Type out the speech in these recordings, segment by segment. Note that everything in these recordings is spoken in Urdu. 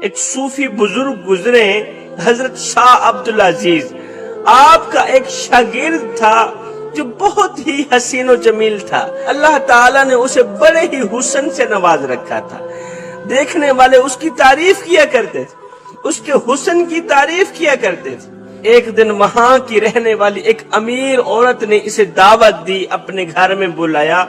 ایک صوفی بزرگ گزرے ہیں حضرت شاہ عبدالعزیز، آپ کا ایک شاگرد تھا جو بہت ہی حسین و جمیل تھا۔ اللہ تعالیٰ نے اسے بڑے ہی حسن سے نواز رکھا تھا، دیکھنے والے اس کی تعریف کیا کرتے تھے، اس کے حسن کی تعریف کیا کرتے تھے۔ ایک دن وہاں کی رہنے والی ایک امیر عورت نے اسے دعوت دی، اپنے گھر میں بلایا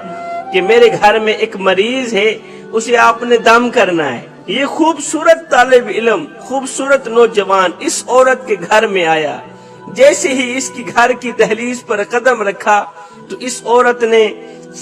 کہ میرے گھر میں ایک مریض ہے، اسے آپ نے دم کرنا ہے۔ یہ خوبصورت طالب علم، خوبصورت نوجوان اس عورت کے گھر میں آیا۔ جیسے ہی اس کی گھر کی دہلیز پر قدم رکھا تو اس عورت نے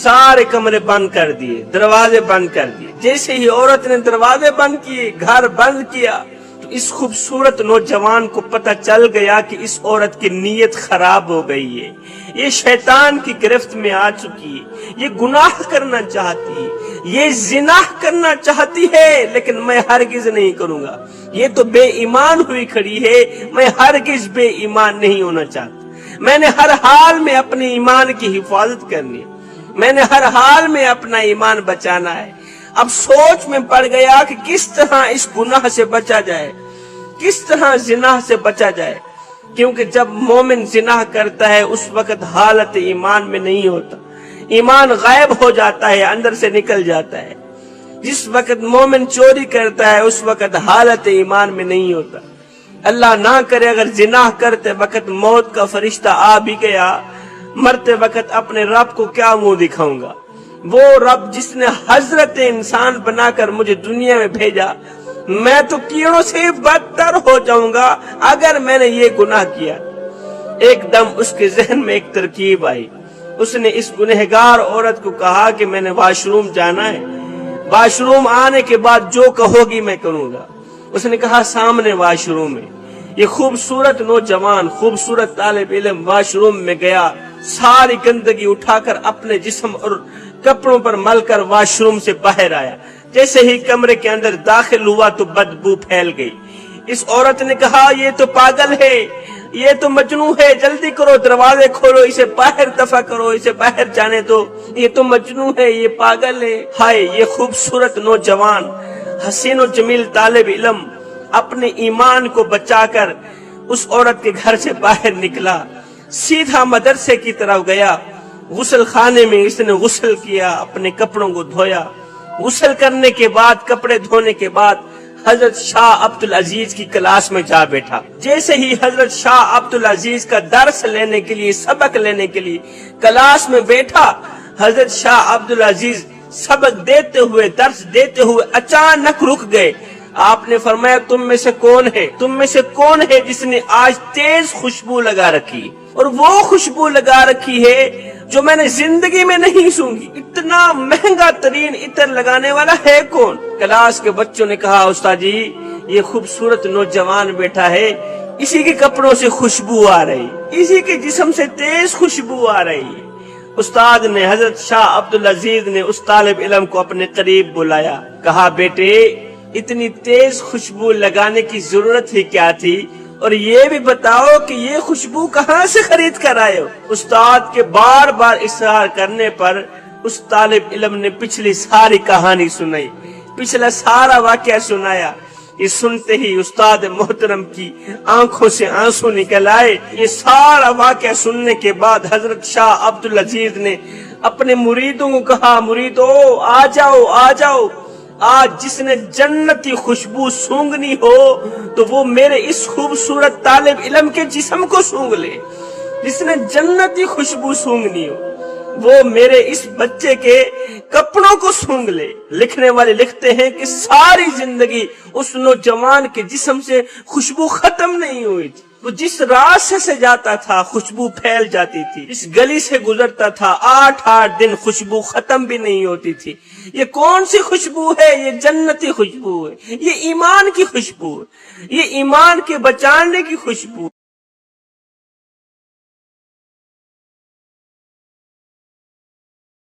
سارے کمرے بند کر دیے، دروازے بند کر دیے۔ جیسے ہی عورت نے دروازے بند کیے، گھر بند کیا، تو اس خوبصورت نوجوان کو پتہ چل گیا کہ اس عورت کی نیت خراب ہو گئی ہے، یہ شیطان کی گرفت میں آ چکی ہے، یہ گناہ کرنا چاہتی ہے، یہ زنا کرنا چاہتی ہے، لیکن میں ہرگز نہیں کروں گا۔ یہ تو بے ایمان ہوئی کھڑی ہے، میں ہرگز بے ایمان نہیں ہونا چاہتا۔ میں نے ہر حال میں اپنے ایمان کی حفاظت کرنی ہے، میں نے ہر حال میں اپنا ایمان بچانا ہے۔ اب سوچ میں پڑ گیا کہ کس طرح اس گناہ سے بچا جائے، کس طرح زنا سے بچا جائے، کیونکہ جب مومن زنا کرتا ہے اس وقت حالت ایمان میں نہیں ہوتا، ایمان غائب ہو جاتا ہے، اندر سے نکل جاتا ہے۔ جس وقت مومن چوری کرتا ہے اس وقت حالت ایمان میں نہیں ہوتا۔ اللہ نہ کرے اگر زنا کرتے وقت موت کا فرشتہ آ بھی گیا، مرتے وقت اپنے رب کو کیا منہ دکھاؤں گا؟ وہ رب جس نے حضرت انسان بنا کر مجھے دنیا میں بھیجا، میں تو کیڑوں سے بدتر ہو جاؤں گا اگر میں نے یہ گناہ کیا۔ ایک دم اس کے ذہن میں ایک ترکیب آئی، اس نے اس گنہگار عورت کو کہا کہ میں نے واش روم جانا ہے، واش روم آنے کے بعد جو کہو گی میں کروں گا۔ اس نے کہا سامنے واش روم ہے۔ یہ خوبصورت نوجوان، خوبصورت طالب علم واش روم میں گیا، ساری گندگی اٹھا کر اپنے جسم اور کپڑوں پر مل کر واش روم سے باہر آیا۔ جیسے ہی کمرے کے اندر داخل ہوا تو بدبو پھیل گئی۔ اس عورت نے کہا یہ تو پاگل ہے، یہ تو مجنون ہے، جلدی کرو، دروازے کھولو، اسے باہر دفع کرو، اسے باہر جانے دو، یہ تو مجنون ہے، یہ پاگل ہے۔ ہائے، یہ خوبصورت نوجوان، حسین و جمیل طالب علم اپنے ایمان کو بچا کر اس عورت کے گھر سے باہر نکلا، سیدھا مدرسے کی طرف گیا۔ غسل خانے میں اس نے غسل کیا، اپنے کپڑوں کو دھویا۔ غسل کرنے کے بعد، کپڑے دھونے کے بعد حضرت شاہ عبدالعزیز کی کلاس میں جا بیٹھا۔ جیسے ہی حضرت شاہ عبدالعزیز کا درس لینے کے لیے، سبق لینے کے لیے کلاس میں بیٹھا، حضرت شاہ عبدالعزیز سبق دیتے ہوئے، درس دیتے ہوئے اچانک رک گئے۔ آپ نے فرمایا تم میں سے کون ہے، تم میں سے کون ہے جس نے آج تیز خوشبو لگا رکھی، اور وہ خوشبو لگا رکھی ہے جو میں نے زندگی میں نہیں سونگھی؟ اتنا مہنگا ترین عطر لگانے والا ہے کون؟ کلاس کے بچوں نے کہا استاد جی یہ خوبصورت نوجوان بیٹھا ہے، اسی کے کپڑوں سے خوشبو آ رہی، اسی کے جسم سے تیز خوشبو آ رہی ہے۔ استاد نے، حضرت شاہ عبدالعزیز نے اس طالب علم کو اپنے قریب بلایا، کہا بیٹے اتنی تیز خوشبو لگانے کی ضرورت ہی کیا تھی، اور یہ بھی بتاؤ کہ یہ خوشبو کہاں سے خرید کر آئے ہو؟ استاد کے بار بار اصرار کرنے پر اس طالب علم نے پچھلی ساری کہانی سنائی، پچھلا سارا واقعہ سنایا۔ یہ سنتے ہی استاد محترم کی آنکھوں سے آنسو نکل آئے۔ یہ سارا واقعہ سننے کے بعد حضرت شاہ عبدالعزیز نے اپنے مریدوں کو کہا مریدو آ جاؤ، آ جاؤ، آج جس نے جنتی خوشبو سونگنی ہو تو وہ میرے اس خوبصورت طالب علم کے جسم کو سونگ لے، جس نے جنتی خوشبو سونگنی ہو وہ میرے اس بچے کے کپڑوں کو سونگ لے۔ لکھنے والے لکھتے ہیں کہ ساری زندگی اس نوجوان کے جسم سے خوشبو ختم نہیں ہوئی تھی، وہ جس راستے سے جاتا تھا خوشبو پھیل جاتی تھی، اس گلی سے گزرتا تھا 8 دن خوشبو ختم بھی نہیں ہوتی تھی۔ یہ کون سی خوشبو ہے؟ یہ جنتی خوشبو ہے، یہ ایمان کی خوشبو ہے، یہ ایمان کے بچانے کی خوشبو